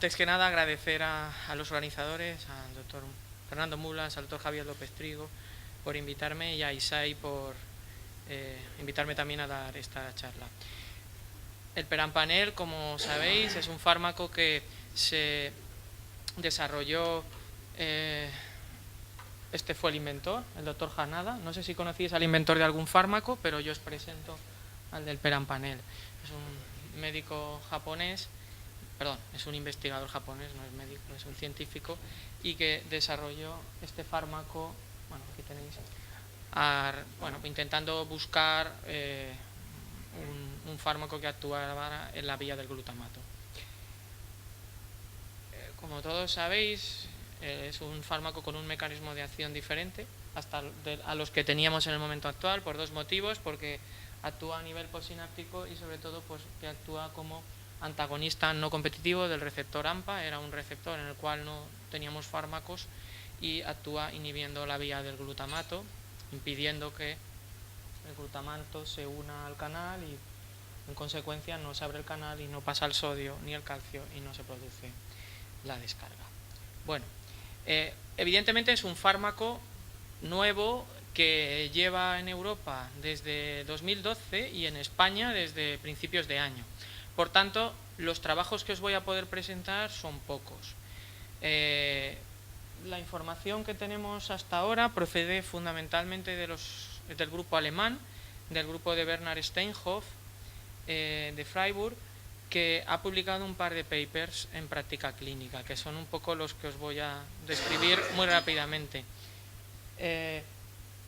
Antes que nada, agradecer a los organizadores, al doctor Fernando Mulas, al doctor Javier López Trigo, por invitarme, y a Isai por invitarme también a dar esta charla. El perampanel, como sabéis, es un fármaco que se desarrolló, este fue el inventor, el doctor Hanada. No sé si conocéis al inventor de algún fármaco, pero yo os presento al del perampanel. Es un médico japonés, perdón, es un investigador japonés, no es médico, es un científico, y que desarrolló este fármaco, bueno, aquí tenéis, intentando buscar un fármaco que actuara en la vía del glutamato. Como todos sabéis, es un fármaco con un mecanismo de acción diferente a los que teníamos en el momento actual, por dos motivos: porque actúa a nivel postsináptico y sobre todo pues que actúa como antagonista no competitivo del receptor AMPA. Era un receptor en el cual no teníamos fármacos y actúa inhibiendo la vía del glutamato, impidiendo que el glutamato se una al canal y en consecuencia no se abre el canal y no pasa el sodio ni el calcio y no se produce la descarga. Bueno, evidentemente es un fármaco nuevo que lleva en Europa desde 2012 y en España desde principios de año. Por tanto, los trabajos que os voy a poder presentar son pocos. La información que tenemos hasta ahora procede fundamentalmente del grupo alemán, del grupo de Bernhard Steinhoff, de Freiburg, que ha publicado un par de papers en práctica clínica, que son un poco los que os voy a describir muy rápidamente.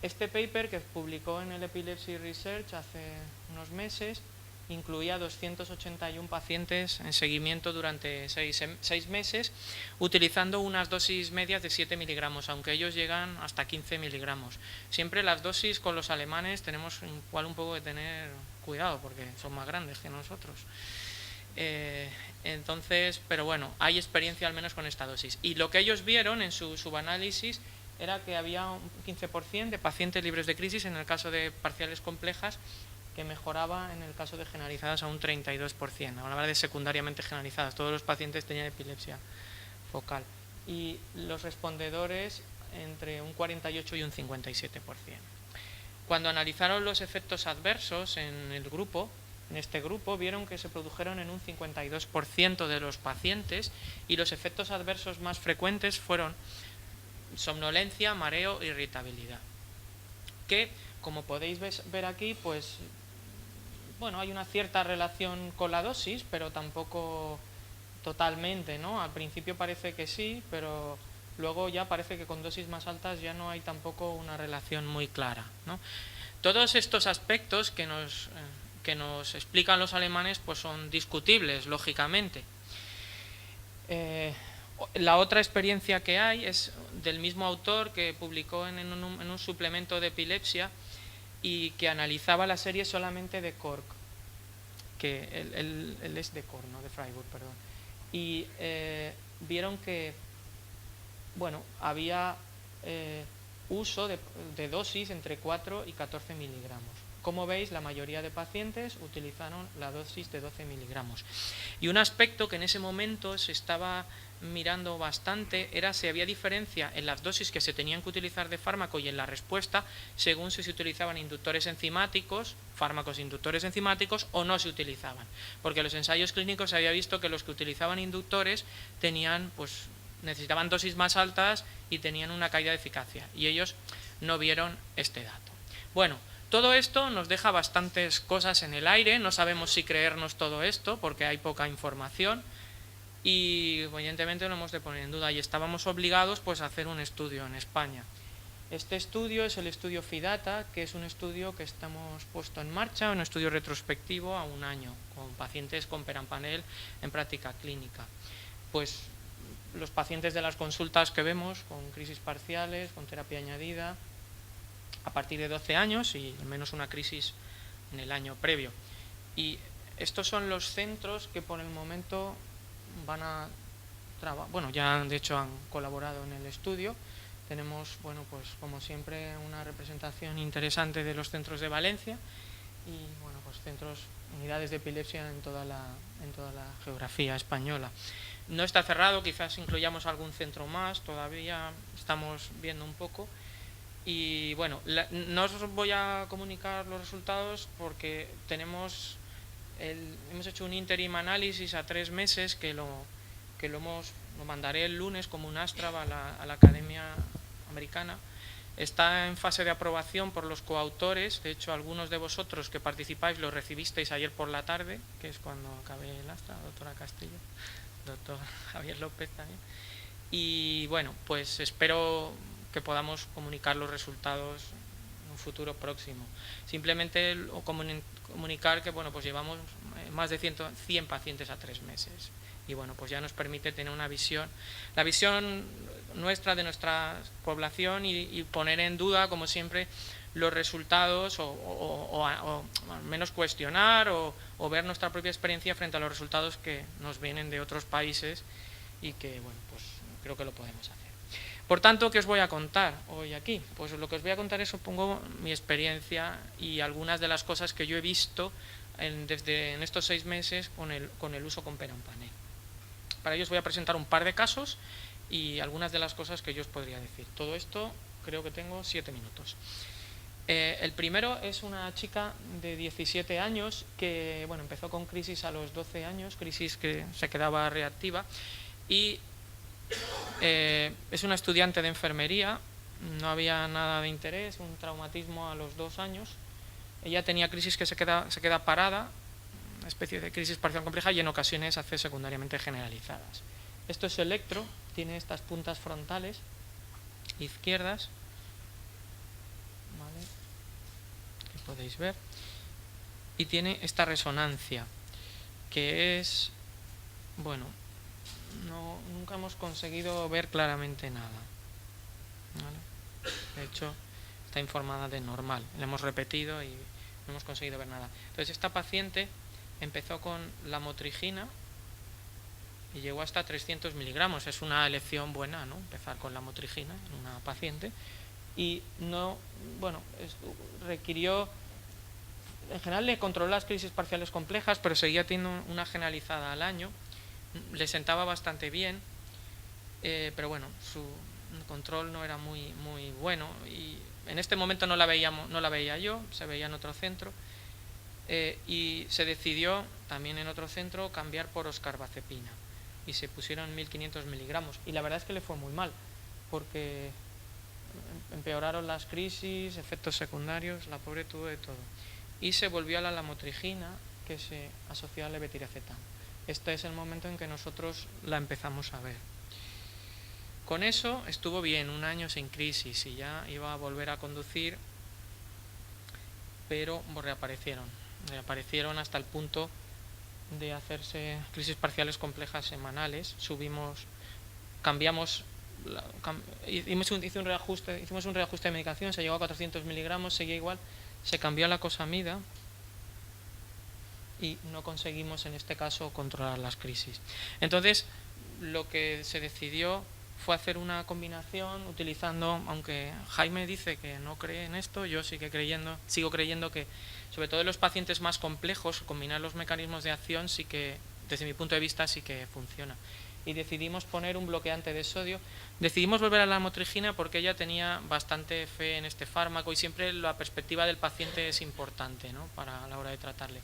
Este paper, que publicó en el Epilepsy Research hace unos meses, incluía 281 pacientes en seguimiento durante 6 meses, utilizando unas dosis medias de 7 miligramos, aunque ellos llegan hasta 15 miligramos. Siempre las dosis con los alemanes tenemos igual un poco de tener cuidado, porque son más grandes que nosotros. Entonces, pero bueno, hay experiencia al menos con esta dosis. Y lo que ellos vieron en su subanálisis era que había un 15% de pacientes libres de crisis en el caso de parciales complejas, que mejoraba en el caso de generalizadas a un 32%. A la hora de secundariamente generalizadas, todos los pacientes tenían epilepsia focal. Y los respondedores entre un 48 y un 57%. Cuando analizaron los efectos adversos en este grupo, vieron que se produjeron en un 52% de los pacientes, y los efectos adversos más frecuentes fueron somnolencia, mareo e irritabilidad. Que, como podéis ver aquí, pues bueno, hay una cierta relación con la dosis, pero tampoco totalmente, ¿no? Al principio parece que sí, pero luego ya parece que con dosis más altas ya no hay tampoco una relación muy clara, ¿no? Todos estos aspectos que nos explican los alemanes pues son discutibles, lógicamente. La otra experiencia que hay es del mismo autor, que publicó en un suplemento de epilepsia y que analizaba la serie solamente de Cork, que él es de Cork, no de Freiburg, perdón. Y vieron que, bueno, había uso de dosis entre 4 y 14 miligramos. Como veis, la mayoría de pacientes utilizaron la dosis de 12 miligramos. Y un aspecto que en ese momento se estaba mirando bastante era si había diferencia en las dosis que se tenían que utilizar de fármaco y en la respuesta, según si se utilizaban inductores enzimáticos, fármacos inductores enzimáticos, o no se utilizaban. Porque en los ensayos clínicos se había visto que los que utilizaban inductores necesitaban dosis más altas y tenían una caída de eficacia, y ellos no vieron este dato. Bueno, todo esto nos deja bastantes cosas en el aire. No sabemos si creernos todo esto porque hay poca información y evidentemente lo hemos de poner en duda, y estábamos obligados pues a hacer un estudio en España. Este estudio es el estudio FIDATA, que es un estudio que estamos puesto en marcha, un estudio retrospectivo a 1 año, con pacientes con perampanel en práctica clínica. Pues los pacientes de las consultas que vemos con crisis parciales, con terapia añadida, a partir de 12 años y al menos una crisis en el año previo. Y estos son los centros que por el momento van a trabajar, bueno, ya de hecho han colaborado en el estudio. Tenemos, bueno, pues como siempre una representación interesante de los centros de Valencia y, bueno, pues pues, unidades de epilepsia en toda la geografía española. No está cerrado, quizás incluyamos algún centro más, todavía estamos viendo un poco. Y bueno, no os voy a comunicar los resultados porque hemos hecho un interim análisis a 3 meses que lo mandaré el lunes como un ASTRAB a la Academia Americana. Está en fase de aprobación por los coautores. De hecho, algunos de vosotros que participáis lo recibisteis ayer por la tarde, que es cuando acabé el ASTRA, doctora Castillo, doctor Javier López también. Y bueno, pues espero que podamos comunicar los resultados en un futuro próximo. Simplemente comunicar que bueno, pues llevamos más de 100 pacientes a 3 meses. Y bueno, pues ya nos permite tener una visión, la visión nuestra de nuestra población y poner en duda, como siempre, los resultados o al menos cuestionar o ver nuestra propia experiencia frente a los resultados que nos vienen de otros países y que, bueno, pues creo que lo podemos hacer. Por tanto, ¿qué os voy a contar hoy aquí? Pues lo que os voy a contar es, supongo, mi experiencia y algunas de las cosas que yo he visto en estos 6 meses con el uso con perampanel. Para ello os voy a presentar un par de casos y algunas de las cosas que yo os podría decir. Todo esto creo que tengo 7 minutos. El primero es una chica de 17 años que bueno, empezó con crisis a los 12 años, crisis que se quedaba reactiva, y es una estudiante de enfermería, no había nada de interés, un traumatismo a los 2 años. Ella tenía crisis que se queda parada, una especie de crisis parcial compleja, y en ocasiones hace secundariamente generalizadas. Esto es electro, tiene estas puntas frontales izquierdas, ¿vale?, que podéis ver, y tiene esta resonancia que es, bueno, nunca hemos conseguido ver claramente nada, ¿vale? De hecho está informada de normal, la hemos repetido y no hemos conseguido ver nada. Entonces esta paciente empezó con la motrigina y llegó hasta 300 miligramos. Es una elección buena, ¿no?, empezar con la motrigina en una paciente. Y no, bueno, requirió, en general le controló las crisis parciales complejas, pero seguía teniendo una generalizada al año. Le sentaba bastante bien, pero bueno, su control no era muy bueno. Y en este momento no la veía yo, se veía en otro centro. Y se decidió también en otro centro cambiar por oscarbazepina y se pusieron 1500 miligramos y la verdad es que le fue muy mal porque empeoraron las crisis, efectos secundarios, la pobre tuvo de todo y se volvió a la lamotrigina, que se asoció al levetiracetam. Este es el momento en que nosotros la empezamos a ver. Con eso estuvo bien, 1 año sin crisis y ya iba a volver a conducir, pero reaparecieron hasta el punto de hacerse crisis parciales complejas semanales. Hicimos un reajuste de medicación, se llegó a 400 miligramos, seguía igual, se cambió a la cosamida y no conseguimos en este caso controlar las crisis. Entonces lo que se decidió fue hacer una combinación utilizando, aunque Jaime dice que no cree en esto, yo sigo creyendo que sobre todo en los pacientes más complejos combinar los mecanismos de acción sí que, desde mi punto de vista, sí que funciona. Y decidimos poner un bloqueante de sodio. Decidimos volver a la lamotrigina porque ella tenía bastante fe en este fármaco y siempre la perspectiva del paciente es importante, ¿no?, para la hora de tratarle.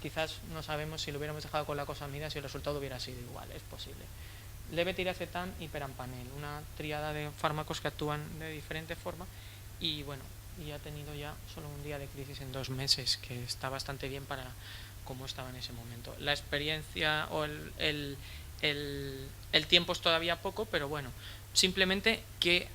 Quizás no sabemos si lo hubiéramos dejado con la cosamida si el resultado hubiera sido igual, es posible. Levetiracetam y perampanel, una tríada de fármacos que actúan de diferente forma y bueno, y ha tenido ya solo 1 día de crisis en 2 meses, que está bastante bien para cómo estaba en ese momento. La experiencia o el tiempo es todavía poco, pero bueno, simplemente qué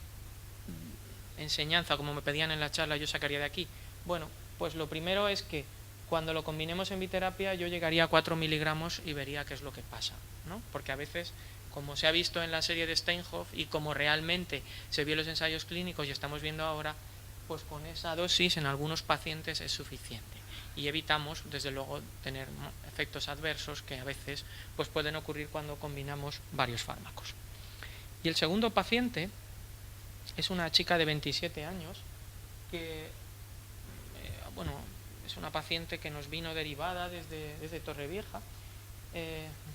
enseñanza, como me pedían en la charla, yo sacaría de aquí. Bueno, pues lo primero es que cuando lo combinemos en biterapia yo llegaría a 4 miligramos y vería qué es lo que pasa, ¿no? Porque a veces, como se ha visto en la serie de Steinhoff y como realmente se vio en los ensayos clínicos y estamos viendo ahora, pues con esa dosis en algunos pacientes es suficiente y evitamos desde luego tener efectos adversos que a veces pues pueden ocurrir cuando combinamos varios fármacos. Y el segundo paciente es una chica de 27 años que bueno, es una paciente que nos vino derivada desde Torrevieja.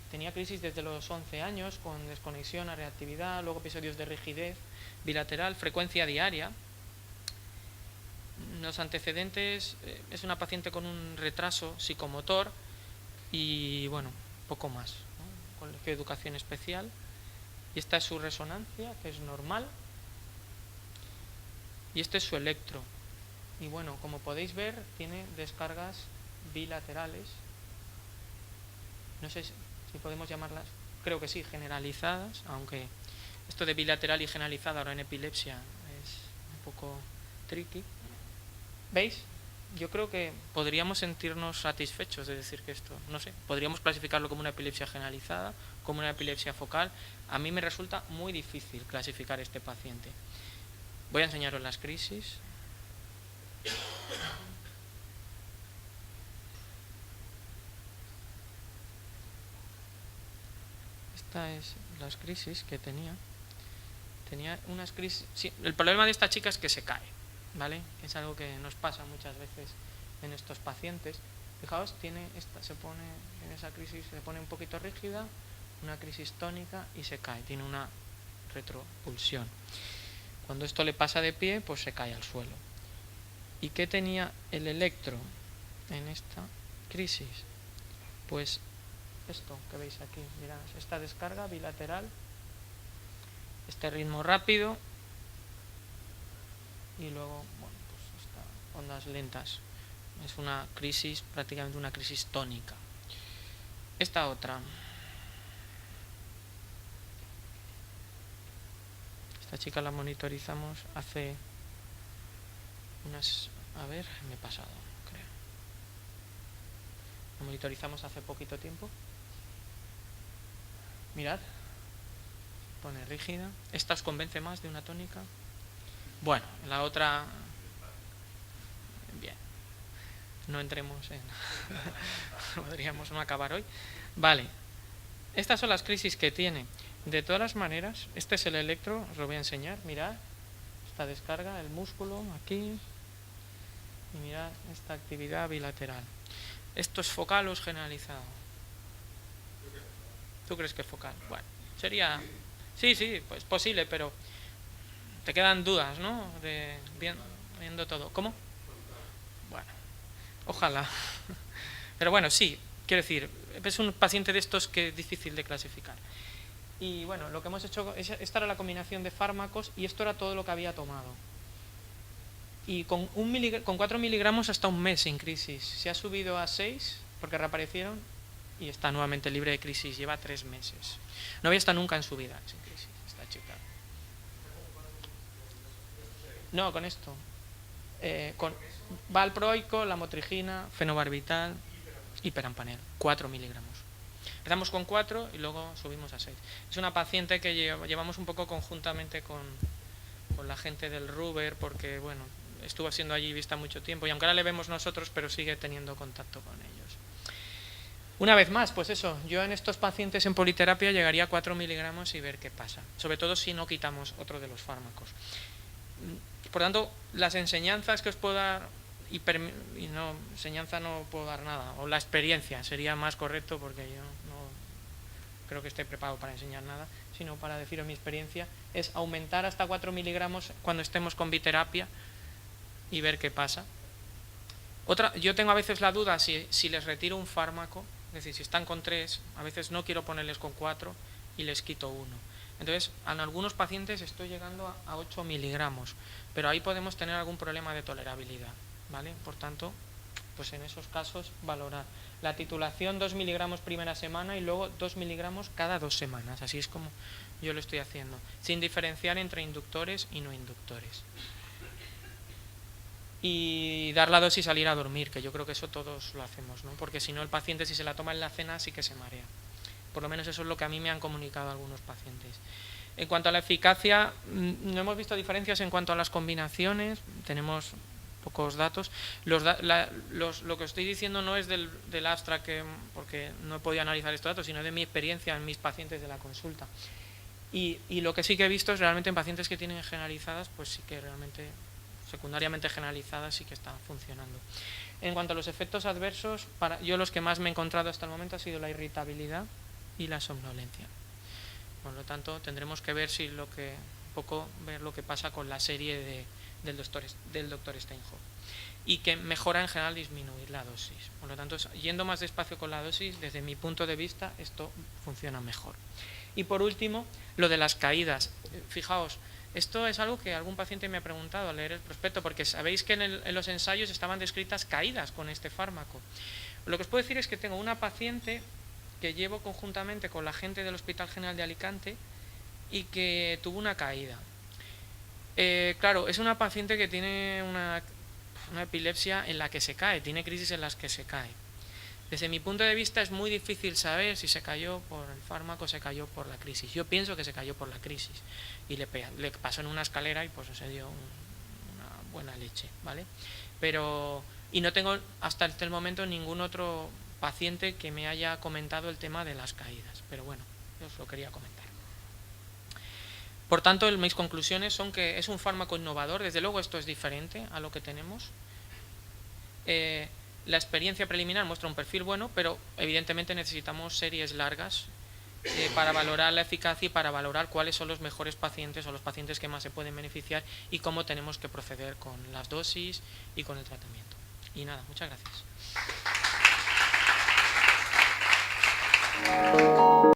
Tenía crisis desde los 11 años, con desconexión a reactividad, luego episodios de rigidez bilateral, frecuencia diaria. Los antecedentes, es una paciente con un retraso psicomotor y, bueno, poco más, ¿no? Colegio de Educación Especial. Y esta es su resonancia, que es normal. Y este es su electro. Y bueno, como podéis ver, tiene descargas bilaterales. No sé si podemos llamarlas, creo que sí, generalizadas, aunque esto de bilateral y generalizada ahora en epilepsia es un poco tricky. ¿Veis? Yo creo que podríamos sentirnos satisfechos de decir que esto, no sé, podríamos clasificarlo como una epilepsia generalizada, como una epilepsia focal. A mí me resulta muy difícil clasificar este paciente. Voy a enseñaros las crisis. Esta es las crisis que tenía. Tenía unas crisis. Sí, el problema de esta chica es que se cae, ¿vale? Es algo que nos pasa muchas veces en estos pacientes. Fijaos, tiene esta, se pone en esa crisis, se pone un poquito rígida, una crisis tónica y se cae. Tiene una retropulsión. Cuando esto le pasa de pie, pues se cae al suelo. ¿Y qué tenía el electro en esta crisis? Pues esto que veis aquí, mirad, esta descarga bilateral, este ritmo rápido y luego, bueno, pues estas ondas lentas. Es una crisis, prácticamente una crisis tónica. Esta otra. Esta chica la monitorizamos hace unas... A ver, me he pasado, creo. La monitorizamos hace poquito tiempo. Mirad. Pone rígida. ¿Esta os convence más de una tónica? Bueno, la otra... Bien. No entremos en... Podríamos no acabar hoy. Vale. Estas son las crisis que tiene. De todas las maneras, este es el electro, os lo voy a enseñar. Mirad. Esta descarga, el músculo aquí. Y mirad esta actividad bilateral. ¿Esto es focal o es generalizado? ¿Tú crees que es focal? Bueno, sería... Sí, pues posible, pero te quedan dudas, ¿no? Viendo todo. ¿Cómo? Bueno, ojalá. Pero bueno, sí, quiero decir, es un paciente de estos que es difícil de clasificar. Y bueno, lo que hemos hecho, esta era la combinación de fármacos y esto era todo lo que había tomado. Y con 4 miligramos hasta un mes sin crisis. Se ha subido a 6 porque reaparecieron y está nuevamente libre de crisis. Lleva 3 meses. No había estado nunca en su vida sin crisis esta chica. No, con esto. Con valproico, lamotrigina, fenobarbital, hiperampanel. 4 miligramos. Empezamos con 4 y luego subimos a 6. Es una paciente que llevamos un poco conjuntamente con la gente del Ruber porque, bueno, estuvo siendo allí vista mucho tiempo y aunque ahora le vemos nosotros, pero sigue teniendo contacto con ellos. Una vez más, pues eso, yo en estos pacientes en politerapia llegaría a 4 miligramos y ver qué pasa, sobre todo si no quitamos otro de los fármacos. Por tanto, las enseñanzas que os puedo dar, enseñanza no puedo dar nada, o la experiencia sería más correcto porque yo no creo que esté preparado para enseñar nada, sino para deciros mi experiencia, es aumentar hasta 4 miligramos cuando estemos con biterapia y ver qué pasa. Yo tengo a veces la duda si les retiro un fármaco, es decir, si están con 3, a veces no quiero ponerles con 4 y les quito 1. Entonces, en algunos pacientes estoy llegando a 8 miligramos, pero ahí podemos tener algún problema de tolerabilidad, ¿vale? Por tanto, pues en esos casos valorar. La titulación 2 miligramos primera semana y luego 2 miligramos cada 2 semanas, así es como yo lo estoy haciendo, sin diferenciar entre inductores y no inductores. Y dar la dosis y salir a dormir, que yo creo que eso todos lo hacemos, ¿no? Porque si no el paciente, si se la toma en la cena, sí que se marea. Por lo menos eso es lo que a mí me han comunicado algunos pacientes. En cuanto a la eficacia, no hemos visto diferencias en cuanto a las combinaciones, tenemos pocos datos. Lo que estoy diciendo no es del abstract, porque no he podido analizar estos datos, sino de mi experiencia en mis pacientes de la consulta. Y lo que sí que he visto es realmente en pacientes que tienen generalizadas, pues sí que realmente, secundariamente generalizadas, sí que están funcionando. En cuanto a los efectos adversos, yo los que más me he encontrado hasta el momento ha sido la irritabilidad y la somnolencia. Por lo tanto, tendremos que ver ver lo que pasa con la serie del doctor Steinhoff. Y que mejora en general disminuir la dosis. Por lo tanto, yendo más despacio con la dosis, desde mi punto de vista, esto funciona mejor. Y por último, lo de las caídas. Fijaos, esto es algo que algún paciente me ha preguntado al leer el prospecto, porque sabéis que en los ensayos estaban descritas caídas con este fármaco. Lo que os puedo decir es que tengo una paciente que llevo conjuntamente con la gente del Hospital General de Alicante y que tuvo una caída. Claro, es una paciente que tiene una epilepsia en la que se cae, tiene crisis en las que se cae. Desde mi punto de vista es muy difícil saber si se cayó por el fármaco o se cayó por la crisis. Yo pienso que se cayó por la crisis y le pasó en una escalera y pues se dio una buena leche, ¿vale? Y no tengo hasta el momento ningún otro paciente que me haya comentado el tema de las caídas, pero bueno, yo os lo quería comentar. Por tanto, mis conclusiones son que es un fármaco innovador, desde luego esto es diferente a lo que tenemos. La experiencia preliminar muestra un perfil bueno, pero evidentemente necesitamos series largas para valorar la eficacia y para valorar cuáles son los mejores pacientes o los pacientes que más se pueden beneficiar y cómo tenemos que proceder con las dosis y con el tratamiento. Y nada, muchas gracias.